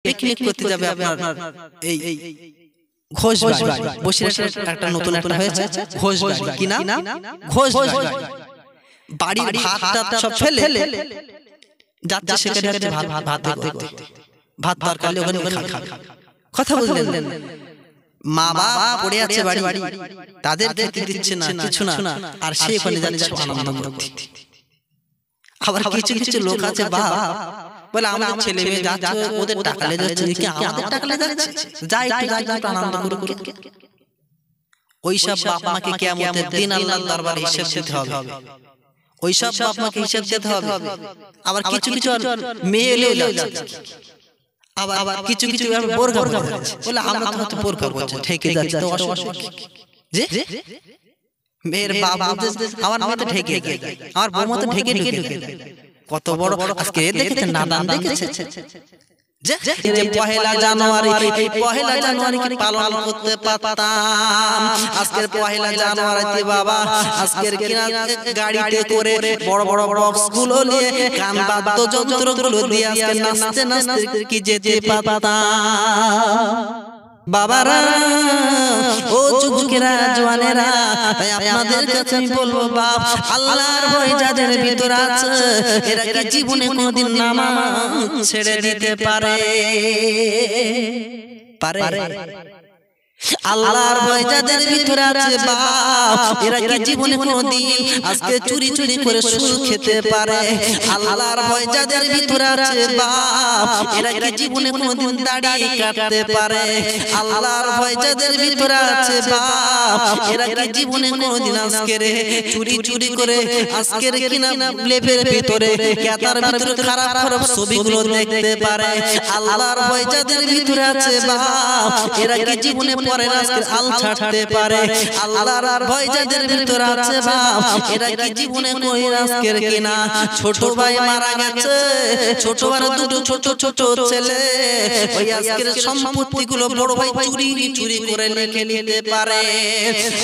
Picnic করতে যাবে আপনার এই ঘোষবাড়ি, বসিরহাটে একটা নতুন একটা হয়েছে ঘোষবাড়ি, কি নাম? ঘোষবাড়ি। বাড়ির ভাতটা সব ফেলে যাচ্ছে সেখানে হচ্ছে ভাত তরকারি ওখানে কথা বললেন। মা বাবা পড়ে আছে বাড়ি, তাদের খেতে দিচ্ছে না, কিছু না, আর সে ওখানে যাচ্ছে আনন্দ করতে। আবার কিছু কিছু লোক আছে বাবা বলে আমাদের ছেলে মেয়ে যাচ্ছে ওদের টাকা লে যাচ্ছে, কি আমাদের টাকা লে যাচ্ছে, যাই একটু আনন্দ করুক। ওইসব বাপ মাকে কিয়ামতের দিন আল্লাহর দরবারে হিসাব দিতে হবে, ওইসব বাপ মাকে হিসাব দিতে হবে। আবার কিছু কিছু মেয়ে এলেও যাচ্ছে, আবার কিছু কিছু বোরকা বলছে বলে আমরা তো হয়তো বোরকা বলছে ঠেকে যাচ্ছে, তো অসুবিধা যে মেয়ের বাপ আমার মেয়ে তো ঢেকে যায়, আমার বৌমা তো ঢেকে ঢুকে কত বড় আজকে দেখেছেন নাদান দেখেছে যে পহেলা জানুয়ারি, এই পহেলা জানুয়ারিকে পালন করতে পারতাম। আজকের পহেলা জানুয়ারিতে বাবা আজকের কিনা গাড়িতে করে বড় বড় বক্স গুলো নিয়ে গান বাদ্য যন্ত্র গুলো দিয়ে আজকে নাচতে নাচতে কি যেতে পারতাম। বাবারা ও যুবকেরা জওয়ানেরা, তাই আপনাদের কাছে আমি বলবো বাপ আল্লাহর ভয় যাদের ভিতর আছে এরা কি জীবনে কোনদিন নামাজ ছেড়ে দিতে পারে? আল্লাহর ভয় যাদের ভিতরে আছে বাপ এরা কি জীবনে কোনদিন আজকে চুরি চুরি করে সুদ খেতে পারে? আল্লাহর ভয় যাদের ভিতরে আছে বাপ এরা কি জীবনে কোনদিন দাড়ি কাটতে পারে? আল্লাহর ভয় যাদের ভিতরে আছে বাপ এরা কি জীবনে কোনদিন আজকে রে চুরি চুরি করে আজকের কিনা লেপের ভিতরে কেতার ভিতরে খারাপ খারাপ ছবিগুলো দেখতে পারে? আল্লাহর ভয় যাদের ভিতরে আছে বাপ এরা কি জীবনে পরে আজকের আল ছাড়তে পারে? আল্লাহর ভয় যাদের ভিতর আছে বাপ এরা কি জীবনে কই আজকের কিনা ছোট ভাই মারা গেছে, ছোট বড় দুটো ছোট ছোট ছেলে ওই আজকের সম্পত্তিগুলো বড় ভাই চুরি চুরি করে লিখে নিতে পারে?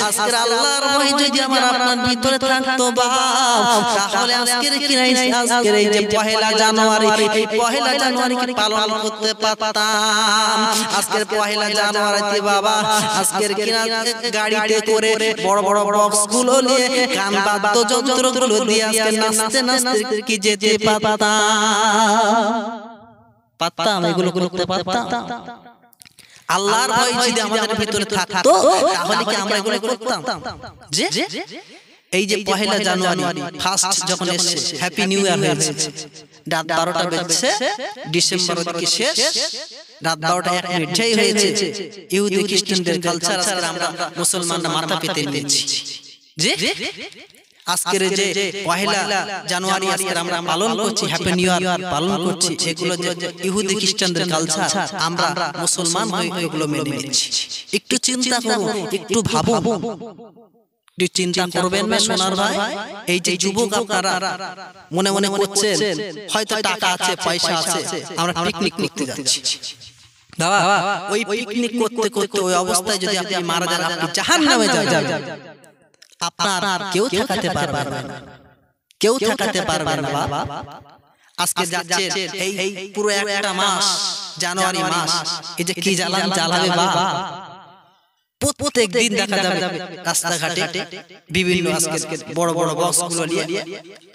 আজকের আল্লাহর ভয় যদি আমার আপনার ভিতরে থাকতো বাপ তাহলে আজকের কিনা আজকের এই যে পহেলা জানুয়ারি, এই পহেলা জানুয়ারিকে পালন করতে পারতাম। আজকের পহেলা জানুয়ারিতে বাবা আজকের কিনা গাড়িতে করে বড় বড় বক্স গুলো নিয়ে গান বাদ্য যন্ত্র গুলো দিয়ে আজকে নাচতে নাচতে কি যেতে পারতাম, এগুলো করতে পারতাম। আল্লাহর ভয় যদি আমাদের ভিতরে থাকতো তাহলে কি আমরা এগুলো করতাম? যে এই যে পহেলা জানুয়ারি ফার্স্ট যখন এসেছে, হ্যাপি নিউ ইয়ার হয়েছে, রাত 12টা বেজেছে, ডিসেম্বর কি শেষ, রাত 12টা 1 মিনিট যেই হয়েছে ইহুদি খ্রিস্টানদের কালচার আজকে আমরা মুসলমানরা মাথা পেতে নিয়েছি। যে আজকের যে পহেলা জানুয়ারি আজকে আমরা পালন করছি, হ্যাপি নিউ ইয়ার পালন করছি, এগুলো যে ইহুদি খ্রিস্টানদের কালচার আমরা মুসলমান হয়ে এগুলো মেনে নিচ্ছি। একটু চিন্তা করুন, একটু ভাবুন, চিন্তা করবেন না সোনার ভাই? এই যে যুবক আপনারা মনে মনে করছেন হয়তো টাকা আছে পয়সা আছে আমরা পিকনিক করতে যাচ্ছি, বাবা ওই পিকনিক করতে করতে ওই অবস্থায় যদি আপনি মারা যান আপনি জাহান্নামে যাবেন, আপনার কেউ ঠেকাতে পারবে না, কেউ ঠেকাতে পারবে না। বাবা আজকে যাচ্ছে এই পুরো একটা মাস জানুয়ারি মাস, এই যে কি জ্বালাবে বাবা, প্রত্যেক দিন দেখা যাবে রাস্তাঘাটে বিভিন্ন আজকে বড় বড় বক্স গুলো নিয়ে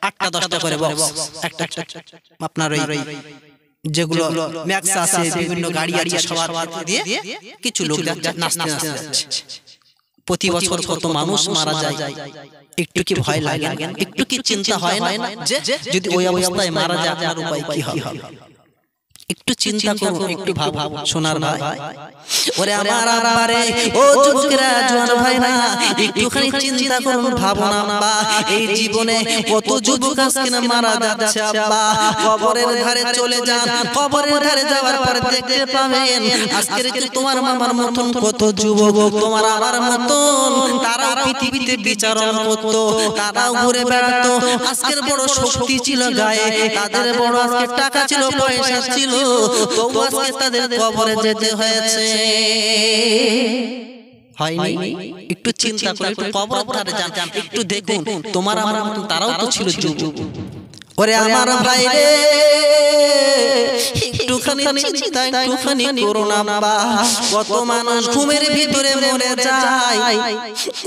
8টা 10টা করে বক্স একটা আপনার ওই যেগুলো ম্যাক্স আছে বিভিন্ন গাড়ি আছে সবার দিয়ে কিছু লোক নাচতে নাচতে প্রতি বছর কত মানুষ মারা যায়, একটু কি ভয় লাগে? একটু কি চিন্তা হয় না যে যদি ওই অবস্থায় মারা যায় আপনার উপায় কি হবে? একটু চিন্তা করুন, একটু ভাবো সোনার ভাই। ওরে আমার আবারে ও যুবকেরা জওয়ান ভাইরা একটুখানি চিন্তা করুন, ভাবো না আব্বা এই জীবনে কত যুবক আজকে না মারা যাচ্ছে আব্বা। কবরের ধারে চলে যান, কবরের ধারে যাওয়ার পর দেখতে পাবেন আজকের কি তোমার আমার মতন কত যুবক, তোমার আমার মতন তারা পৃথিবীতে বিচরণ করতো, তারা ঘুরে বেড়াতো, আজকের বড় শক্তি ছিল গায়ে, তাদের বড় আজকে টাকা ছিল পয়সা ছিল, তবু আজকে তাদের কবরে যেতে হয়েছে। হয়নি? একটু চিন্তা করে একটু কবরের ধারে যান, একটু দেখুন তোমার আমার মত তারাও তো ছিল যুবক। ওরে আমার ভাই রে একটুখানি চিন্তা একটুখানি করো না বাবা। কত মানুষ ঘুমের ভিতরে মরে যায়,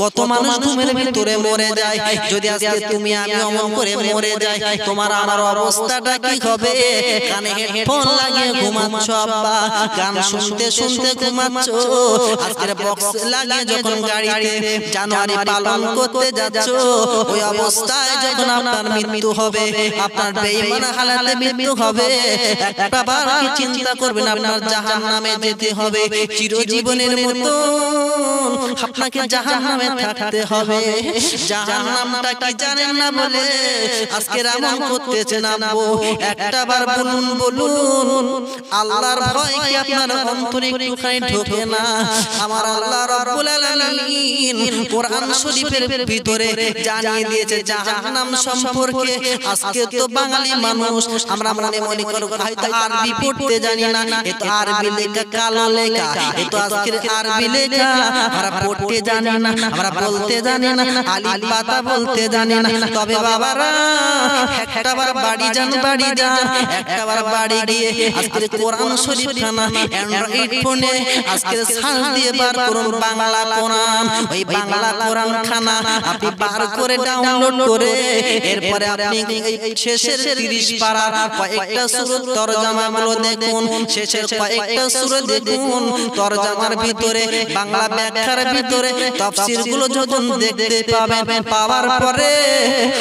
কত মানুষ ঘুমের ভিতরে মরে যায়। যদি আজকে তুমি আমি অমন করে মরে যাই, তোমার আমার অবস্থাটা কি হবে? কানে হেডফোন লাগিয়ে ঘুমাচ্ছ আব্বা, গান শুনতে শুনতে ঘুমাচ্ছ। আজকের বক্স লাগিয়ে যখন গাড়িতে জানুয়ারি পালন করতে যাচ্ছ, ওই অবস্থায় যখন আপনার মৃত্যু হবে, আপনার বেঈমান হালাতে মৃত্যু হবে, একটা বার কি চিন্তা করবেন আপনার জাহান্নামে যেতে হবে চিরজীবনের মতো? আপনাকে জাহান্নামে থাকতে হবে। জাহান্নামটা কি জানেন না বলে আজকে রামন করতেছেন আব্বু। একটা বার বলুন বলুন, আল্লাহর ভয় কি আপনার অন্তরে একটুখানি ঢোকে না? আমার আল্লাহ রাব্বুল আলামিন কোরআন শরীফের ভিতরে জানিয়ে দিয়েছে জাহান্নাম সম্পর্কে। আজকে তো বাঙালি মানুষ আমরা মনে করব হয়তো আরবি পড়তে জানি না, এ তো আরবি লেখা কালো লেখা, এ তো আজকের আরবি লেখা আমরা পড়তে জানি না, আমরা বলতে জানি না, আলিফ বাতা বলতে জানি না। তবে বাবারা একটা বার বাড়ি যান, বাড়ি যান, একটা বার বাড়ি গিয়ে আজকের কোরআন শরীফ খানা অ্যান্ড্রয়েড ফোনে আজকের সার্চ দিয়ে বার করুন বাংলা কোরআন। ওই বাংলা কোরআন খানা আপনি বার করে ডাউনলোড করে এরপরে আপনি শেষের 30 পারার কয়েকটা সূরা তরজমাগুলো দেখুন, শেষের কয়েকটা সূরা দেখুন, তরজমার ভিতরে বাংলা ব্যাখ্যার ভিতরে তাফসীরগুলো যখন দেখতে পাবেন, পাওয়ার পরে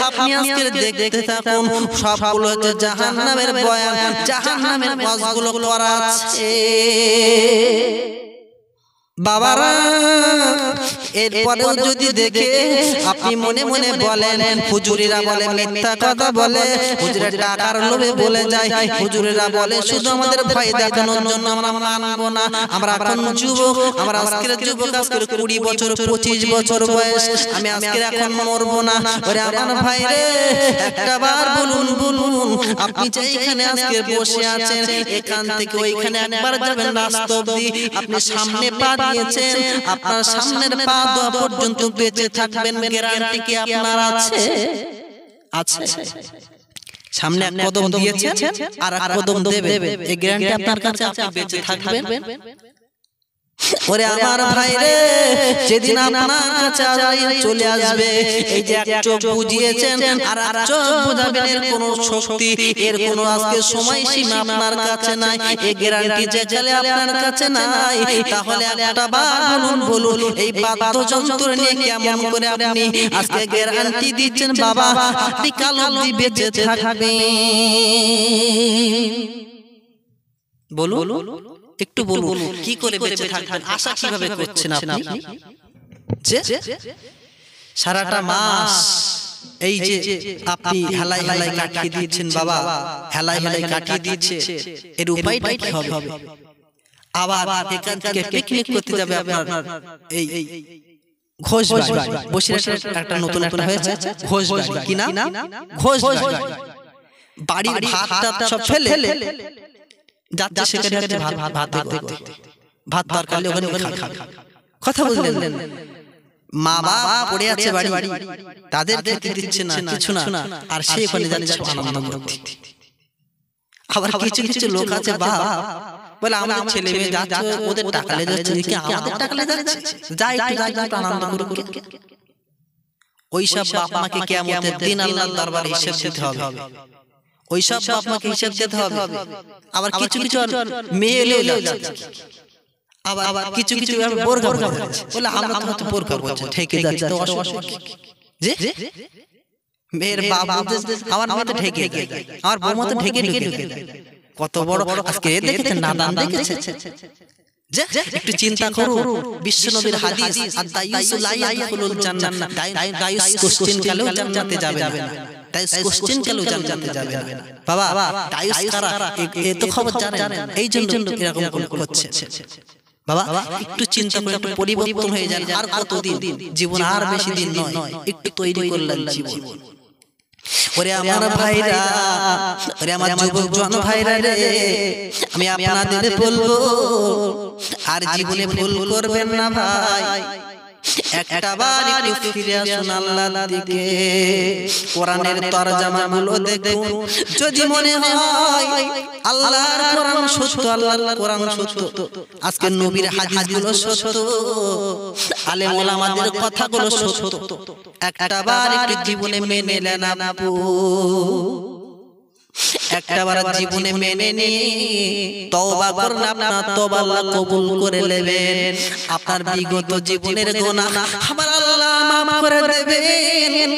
আপনি আজকে দেখতে থাকুন সবগুলো হচ্ছে জাহান্নামের বয়ান, জাহান্নামের ওয়াজগুলো করা আছে বাবারা। এরপরেও যদি দেখে আপনি মনে মনে বলেন, হুজুরেরা বলে মিথ্যা কথা বলে, হুজুরের টাকার লোভে বলে যায়, হুজুরেরা বলে শুধু আমাদের ভয় দেখানোর জন্য আমরা মানবো না, আমরা এখন যুবক, আমরা আজকের যুবক, আজকের 20 বছর 25 বছর বয়স, আমি আজকের এখন মরবো না। ওরে আমার ভাই রে, একটা বার বলুন বলুন, আপনি যে এখানে আজকে বসে আছেন, এখান থেকে ওইখানে একবার যাবেন রাস্তা অবধি, আপনি সামনে পা দিয়েছেন, আপনার সামনের পা দেওয়া পর্যন্ত বেঁচে থাকবেন, গ্যারান্টি কি আপনার আছে? আছে। সামনে এক কদম দিয়েছেন আর এক কদম দেবে, এই গ্যারান্টি আপনার কাছে, আপনি বেঁচে থাকবেন। ওরে আমার ভাই রে, যেদিন আপনার কাছে আজাইল চলে আসবে, এই যে এক চোখ বুঝিয়েছেন আর আর চোখ বুঝাবেন, এর কোনো শক্তি, এর কোনো আজকে সময়সীমা আপনার কাছে নাই, এই গ্যারান্টি যে চলে আপনার কাছে নাই, তাহলে একটা বার বলুন বলুন, এই বাদ্যযন্ত্র নিয়ে কেমন করে আপনি আজকে গ্যারান্টি দিচ্ছেন বাবা আপনি কাল অবধি বেঁচে থাকবেন? বলুন একটু বলুন, কি করে বেঁচে থাকবেন? আশা কিভাবে করছেন আপনি? যে সারাটা মাস এই যে আপনি হেলাই হেলাই কাটিয়ে দিচ্ছেন বাবা, হেলাই হেলাই কাটিয়ে দিচ্ছে, এর উপায়টা কি হবে? আবার এখান থেকে পিকনিক করতে যাবে আপনার এই ঘোষবাড়ি, বসিরহাটের একটা নতুন একটা হয়েছে ঘোষবাড়ি, কি না ঘোষবাড়ি, বাড়ির ভাতটা সব ফেলে যাচ্ছে সেখানে হচ্ছে ভাত তরকারি ওখানে কথা বললেন। মা বাবা পড়ে আছে বাড়ি, তাদের খেতে দিচ্ছে না, কিছু না, আর সে ওখানে যাচ্ছে আনন্দ করতে। আবার কিছু কিছু লোক আছে বাবা বলে আমাদের ছেলে মেয়ে যাচ্ছে, ওদের টাকা লে যাচ্ছে, কি আমাদের টাকা লে যাচ্ছে, যাই একটু আনন্দ করুক। ওইসব বাপ মাকে কিয়ামতের দিন আল্লাহর দরবারে হিসাব দিতে হবে, ওইসব বাপ মাকে হিসাব দিতে হবে। আবার কিছু কিছু মেয়ে এলেও যাচ্ছে, আবার কিছু কিছু বোরকা পড়ছে, বলে আমরা তো বোরকা পড়ছি ঠেকে যাচ্ছে, তো অসুবিধা যে মেয়ের বাবা আমার মেয়ে তো ঢেকে যায়, আমার বৌমা তো ঢেকে ঢুকে, কত বড় আজকে দেখেছেন নাদান দেখেছেন? যে একটু চিন্তা করুন, বিশ্বনবীর হাদিস আদ-দায়ুসু লা ইয়াদখুলুল জান্নাহ, দায়ুস কোশ্চেন কালেও জান্নাতে যাবে না, দায়ুস কোশ্চেন কালেও জান্নাতে যাবে না বাবা। দায়ুস কারা এ তো খবর জানেন, এই জন্য এরকম হচ্ছে বাবা। একটু চিন্তা করে একটু পরিবর্তন হয়ে যান, আর কতদিন জীবন, আর বেশি দিন নয়, একটু তৈরি করলেন জীবন। ওরে আমার ভাইরা, ওরে আমার যুবক জন ভাইরা রে, আমি আপনাদের বলবো আর জীবনে ভুল করবেন না ভাই। একটাবার একটু ফিরে আসুন আল্লাহর দিকে, কোরআনের তরজমাগুলো দেখুন। যদি মনে হয় আল্লাহর কোরআন সত্য, আল্লাহর কোরআন সত্য, আজকে নবীর হাদিসগুলো সত্য, আলেম ওলামাদের কথাগুলো সত্য, একটাবার একটু জীবনে মেনে নেন আপু, একটাবার জীবনে মেনে নিয়ে তওবা করুন, আপনার তওবা আল্লাহ কবুল করে নেবেন। আপনার বিগত জীবনের গুনাহ আমার আল্লাহ মাফ করে দেবেন।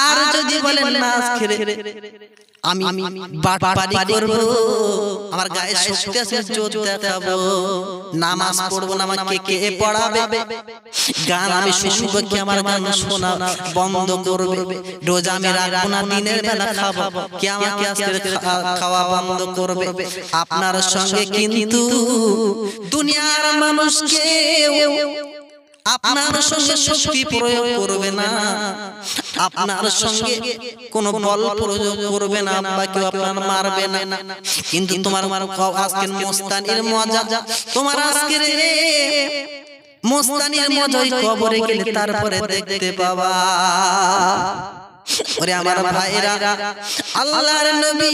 আর যদি বলেন না আজকে আমি বাটপারি করব, আমার গায়ে শক্তি আছে, জোর দেখাবো, নামাজ পড়বো না, আমাকে কে পড়াবে, গান আমি শুনবো, কি আমার গান শোনা বন্ধ করবে, রোজা আমি রাখবো না, দিনের বেলা খাবো, কে আমাকে আজকে খাওয়া বন্ধ করবে। আপনার সঙ্গে কিন্তু দুনিয়ার মানুষকে আপনার সঙ্গে শক্তি প্রয়োগ করবে না, আপনার সঙ্গে কোনো বল প্রয়োগ করবে না, বা কেউ আপনার মারবে না, কিন্তু তোমার আজকের মুস্তানির মজা, তোমার আজকের মুস্তানির মজা ওই কবরে গেলে তারপরে দেখতে পাবা। ওরে আমার ভাইরা, আল্লাহর নবী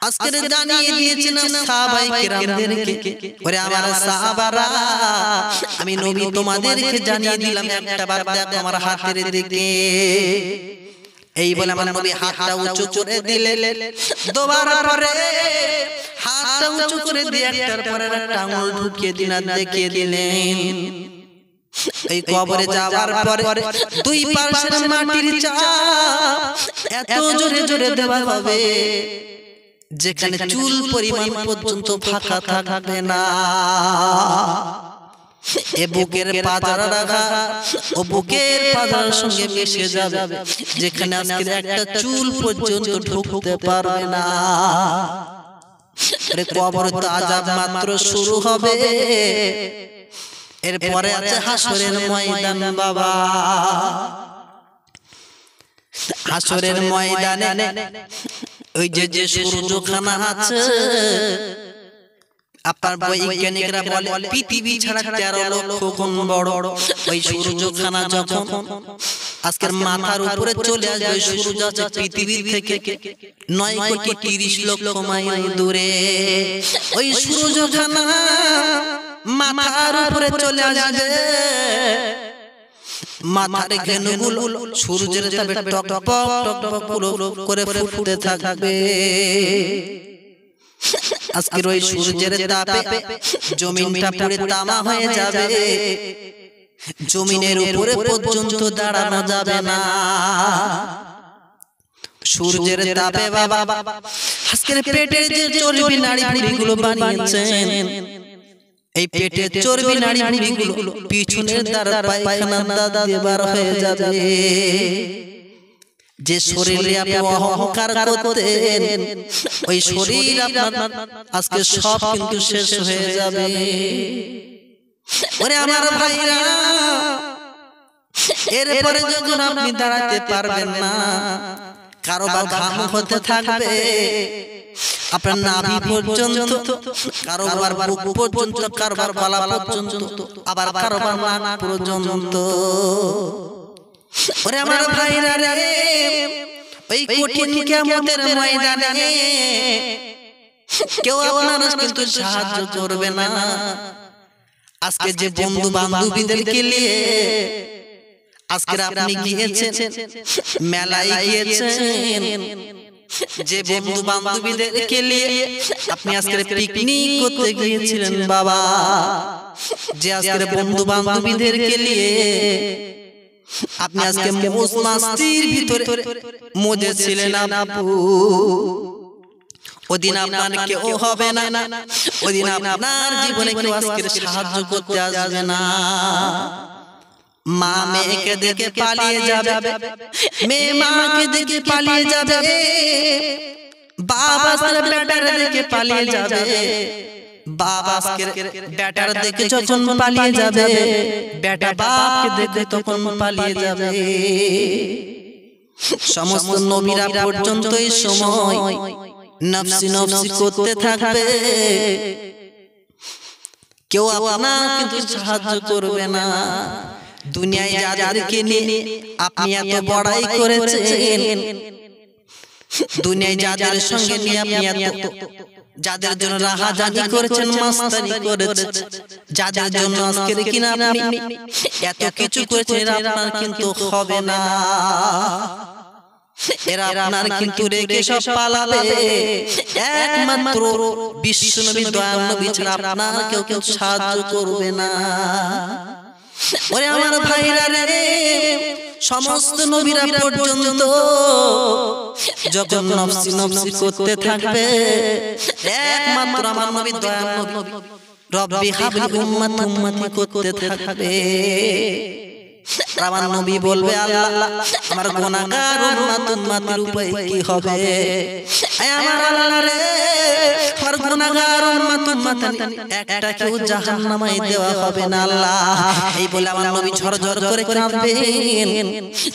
আজকে জানিয়ে দিয়েছেন সাহাবায়ে কেরামদেরকে, ওরে আমার সাহাবারা, আমি নবী তোমাদেরকে জানিয়ে দিলাম, একটাবার দেখো আমার হাতের দিকে। এই বলে আমার নবী হাতটা উঁচু করে দিলেন, দুবার পরে হাতটা উঁচু করে দিয়ে একটার পরে একটা আঙুল ঢুকিয়ে দিলেন, দেখিয়ে দিলেন। এই কবরে যাওয়ার পরে দুই পাশের মাটির চাপ এত জোরে জোরে দেওয়া হবে যেখানে চুল পরিমাণ পর্যন্ত ফাঁকা থাকবে না। এ বুকের পাজারা রাখা ও বুকের পাজারার সঙ্গে মিশে যাবে, যেখানে আজকে একটা চুল পর্যন্ত ঢুকতে পারবে না। আরে কবরে তো আযাব মাত্র শুরু হবে, এরপরে আছে হাসরের ময়দান বাবা। হাসরের ময়দানে ওই যে সূর্যখানা আছে, আপনার বৈজ্ঞানিকরা বলে পৃথিবী ছাড়া 13 লক্ষ গুণ বড়। ওই সূর্যখানা যখন আজকের মাথার উপরে চলে আসবে, ওই সূর্য আছে পৃথিবী থেকে 9 কোটি 30 লক্ষ মাইল দূরে। ওই সূর্যখানা মাথার উপরে চলে আসবে, মাথার ঘেনুগুলো সূর্যের তাপে টকটক টকটক করে ফুটতে থাকবে। আজকের ওই সূর্যের তাপে জমিনটা পুরো তামা হয়ে যাবে, জমিনের উপরে পর্যন্ত দাঁড়ানো যাবে না। সূর্যের তাপে বাবা আজকের পেটের যে চর্বি নাড়ি ভুঁড়িগুলো বানিয়েছেন, এই পেটের চর্বি নাড়ি ভুঁড়িগুলো পিছনের দ্বার পায়খানার দাদা দিয়ে বার হয়ে যাবে। যে শরীরে আপনি অহংকার করতেন, ওই শরীর আপনার আজকে সব কিন্তু শেষ হয়ে যাবে। ওরে আমার ভাইরা, এরপরে যখন আপনি দাঁড়াতে পারবেন না, কারো বা ঘাম হতে থাকবে আপনার নাভি পর্যন্ত, কারোবার বুক পর্যন্ত, কারোবার গলা পর্যন্ত, আবার কারোবার নাক পর্যন্ত। ওরে আমার ভাইরা রে, ওই কঠিন কিয়ামতের ময়দানে কেউ আপনার কিন্তু সাহায্য করবে না। আজকে যে বন্ধু বান্ধবীদেরকে নিয়ে আজকে আপনি গিয়েছেন, মেলায় গিয়েছেন, যে বন্ধু বান্ধবীদেরকে নিয়ে আপনি আজকে পিকনিক করতে গিয়েছিলেন বাবা, যে আজকে বন্ধু বান্ধবীদেরকে নিয়ে আপনি আজকে মৌজ মাস্তির ভিতরে মজেছিলেন আপু, ওদিন আপনার কেউ হবে না, ওদিন আপনার জীবনে কেউ আজকে সাহায্য করতে আসবে না। মা মেয়েকে দেখে পালিয়ে যাবে, মেয়ে মাকে দেখে পালিয়ে যাবে, বাবা বেটার দেখে পালিয়ে যাবে, বাবা বেটার দেখে যখন পালিয়ে যাবে, বেটা বাপকে দেখে তখন পালিয়ে যাবে। সমস্ত নবীরা পর্যন্ত এই সময় নফসি নফসি করতে থাকবে, কেউ আপনার কিন্তু সাহায্য করবে না। দুনিয়ায় যাদেরকে নিয়ে আপনি এত বড়াই করেছেন, দুনিয়ায় যাদের সঙ্গে নিয়ে আপনি এত, যাদের জন্য রাহাজানি করেছেন, মাস্তানি করেছেন, যাদের জন্য আজকে কিনা আপনি এত কিছু করেছেন, আপনার কিন্তু হবে না। এরা আপনার কিন্তু রেখে সব পালাবে। একমাত্র বিশ্বনবী দয়াল নবী ছাড়া আপনার কেউ সাহায্য করবে না। ওরে আমার ভাইরা রে, সমস্ত নবীরা পর্যন্ত যখন নফসি নফসি করতে থাকবে, একমাত্র আমার নবী দয়াল নবী রব্বি হাবলি উম্মত উম্মতি করতে থাকবে। আমার নবী বলবে, আল্লাহ আমার গুনাহগার উম্মত উম্মতির উপায় কি হবে? আমার আল্লাহ রে, আমার গুনাহগার উম্মত উম্মতি একটা কেউ জাহান্নামে দেওয়া হবে না আল্লাহ। এই বলে আমার নবী ঝরঝর করে কাঁদবেন,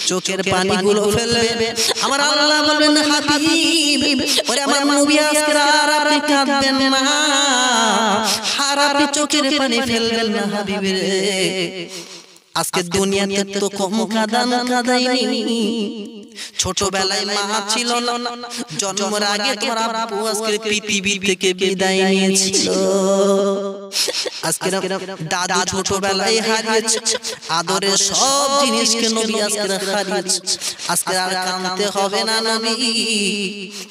চোখের পানিগুলো ফেলবেন। আমার আল্লাহ বলবেন, হাবিব, ওরে আমার নবী আজকে আর আপনি কাঁদবেন না, আর আপনি চোখের পানি ফেলবেন না হাবিব রে। আজকে দুনিয়াতে তো কম কাদাইনি। ছোটবেলায় মা ছিল না, জন্মের আগে তোমার আব্বু আজকে পৃথিবী থেকে বিদায় নিয়েছিল। আজকে দাদু ছোটবেলায় হারিয়েছে, আদরের সব জিনিসকে নবী আজকে হারিয়েছে। আজকে আর কাঁদতে হবে না নবী,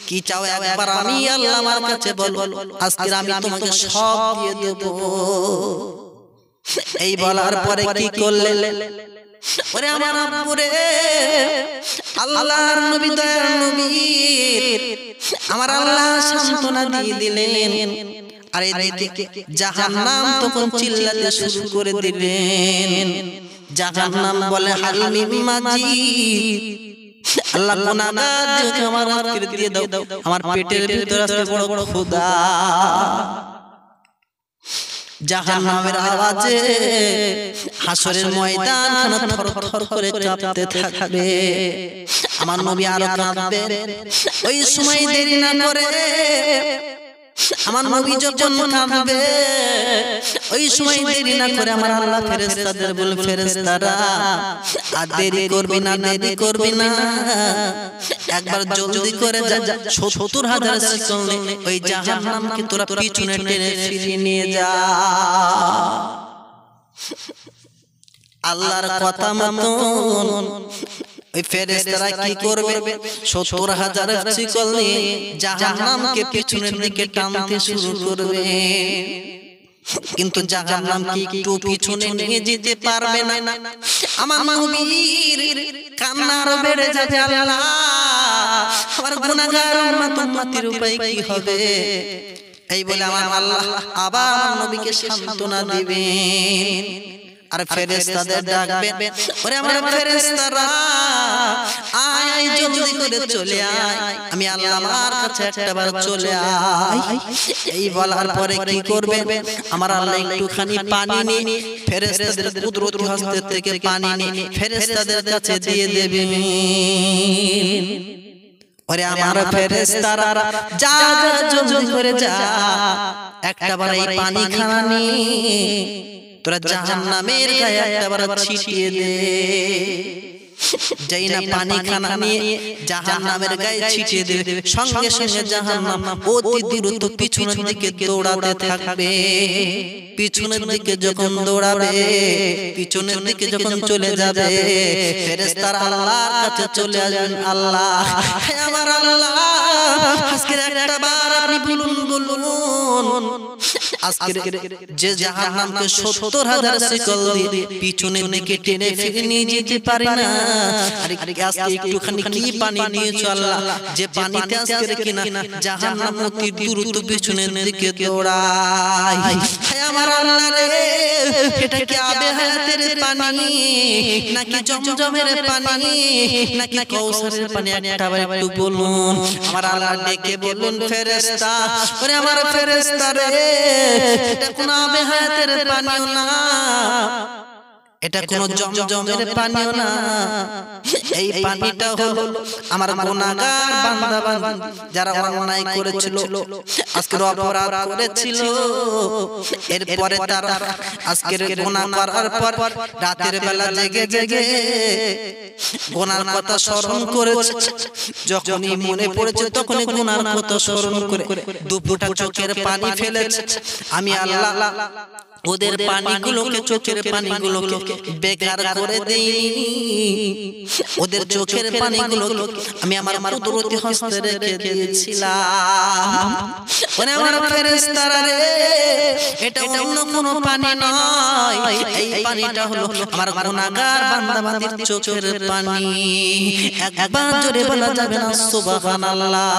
কি চাও একবার আমি আল্লাহ আমার কাছে বলো, আজকে আমি তোমাকে সব দিয়ে দেব। এই বলার পরে কি করলেন? ওরে আমার আব্বুরে, আল্লাহর নবী দয়ার নবী আমার আল্লাহ সান্ত্বনা দিয়ে দিলেন। আর এদিকে জাহান্নাম তখন চিল্লাতে শুরু করে দিলেন। জাহান্নাম বলে, হালমি মাজিদ, আল্লাহ গুনাহগারকে আমার আজকে দিয়ে দাও, আমার পেটের ভিতরে আজকে বড় বড় ক্ষুধা। জাহান্নামের আওয়াজে হাসরের ময়দান থরথর করে কাঁপতে থাকবে। আমার নবী আরো কাঁদবে। ওই সময় দেরি না করে আমার নবী যখন কাঁদবে, ওই সময় দেরি না করে আমার আল্লাহ ফেরেশতাদের বলে, ফেরেশতারা আর দেরি করবি না, দেরি করবি না, একবার জলদি করে যা, ৭০,০০০ সিকল নিয়ে ওই জাহান্নামকে তোরা পিছনে টেনে ফিরিয়ে নিয়ে যা। আল্লাহর কথা মতন ওই ফেরেশতারা কি করবে? ৭০,০০০ শিকল নিয়ে জাহান্নামকে পিছনের দিকে টানতে শুরু করবে। কিন্তু জাহান্নাম কি একটু পিছনে নিয়ে যেতে পারবে না। আমার নবীর কান্না আরো বেড়ে যাবে, আল্লাহ আমার গুনাহগার উম্মত উম্মতির উপায় কি হবে? এই বলে আমার আল্লাহ আবার নবীকে সান্ত্বনা দিবেন। আর ফেরেশতাদের ডাকবেন, ওরে আমার ফেরেশতারা আয় আয় জলদি করে চলে আয়, আমি আল্লাহ আমার কাছে একটাবার চলে আয়। এই বলার পরে কি করবে? আমার আল্লাহ একটুখানি পানি নিয়ে ফেরেশতাদের কুদরতি হস্ত থেকে পানি নিয়ে ফেরেশতাদের কাছে দিয়ে দেবেন। ওরে আমার ফেরেশতারা যা যা জলদি করে যা, একটাবার এই পানি খানা নিয়ে তোরা জাহান্নামের গায়ে একবার ছিটিয়ে দে। যেই না পানি খানা নিয়ে জাহান্নামের গায়ে ছিটিয়ে দেবে, সঙ্গে সঙ্গে জাহান্নাম অতি দ্রুত পিছনের দিকে দৌড়াতে থাকবে। পিছনের দিকে যখন দৌড়াবে, পিছনের দিকে যখন চলে যাবে, ফেরেশতারা আল্লাহর কাছে চলে আসবেন, আল্লাহ হে আমার আল্লাহ আজকে একটাবার আপনি বলুন বলুন, আজকে যে জাহান্নামকে ৭০,০০০ শিকল দিয়ে পিছনের দিকে টেনে ফিরে নিয়ে যেতে পারি না, আরে আজকে একটুখানি কি পানি দিয়েছো আল্লাহ, যে পানিতে আজকে কিনা জাহান্নাম অতি দ্রুত পিছনের দিকে দৌড়ায়। হে আমার আল্লাহ রে, এটা কি আবে হায়াতের পানি নাকি জমজমের পানি নাকি কাউসারের পানি? একটাবার একটু বলুন। আমার আল্লাহ ডেকে বলুন, ফেরেশতা, ওরে আমার ফেরেশতা রে, এটা কোন আবে হায়াতের পানিও না, এটা কোন জমজমের পানিও না, এই পানিটা হলো আমার গুনাহগার বান্দা বান্দি যারা অন্যায় করেছিল, আজকের অপরাধ করেছিল, এরপরে তারা আজকের গুনাহ করার পর রাতের বেলা জেগে জেগে গুনার কথা স্মরণ করেছে, যখনই মনে পড়েছে তখনই গুনার কথা স্মরণ করে দুপুরটা চোখের পানি ফেলেছে। আমি আল্লাহ ওদের পানিগুলোকে, চোখের পানিগুলোকে বেকার করে দেইনি, ওদের চোখের পানিগুলোকে আমি আমার কুদরতি হস্তে রেখে দিয়েছিলাম। ওরে আমার ফেরেশতারা রে, এটা অন্য কোনো পানি নয়, এই পানিটা হলো আমার গুনাহগার বান্দা বান্দির চোখের পানি। একবার জোরে বলা যাবে না সুবহানাল্লাহ?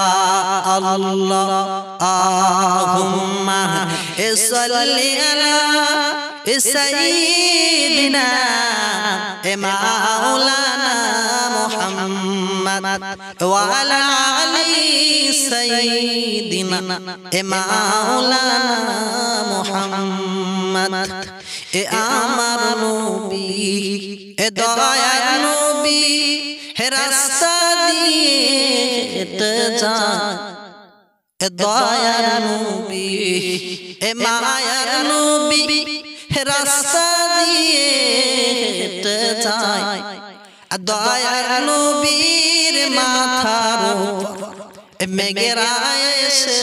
আল্লাহুম্মা সাল্লি আলা সাইয়্যিদিনা মাওলানা মুহাম্মদ ওয়া আলা আলি সাইয়্যিদিনা মাওলানা মুহাম্মদ। এ আমার নবী, এ দয়ার নবী, হে রাস্তা দিয়ে হেঁটে যান, এ দয়ার নবী, এ মায়ার নবী, হে রাস্তা দিয়ে হেঁটে যায়, দয়ার নবীর মাথার উপর মেঘেরা এসে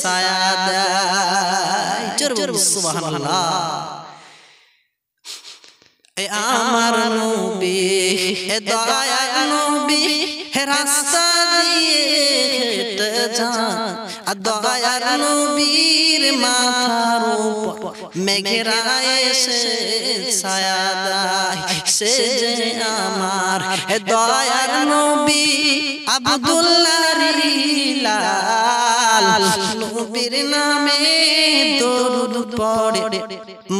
ছায়া দেয়। জোরে সুবহানাল্লাহ। এ আমার নবী, এ দয়ার নবী, হে রাস্তা দিয়ে হেঁটে যান, দয়ার নবীর মাথার উপর মেঘেরা এসে ছায়া দেয়, সে যে আমার দয়ার নবী আব্দুল্লাহর লাল, নবীর নামে দরুদ পড়ে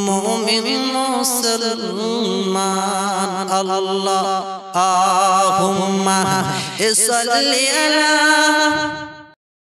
মুমিন মুসলমান। আল্লাহুম্মা সাল্লি আলা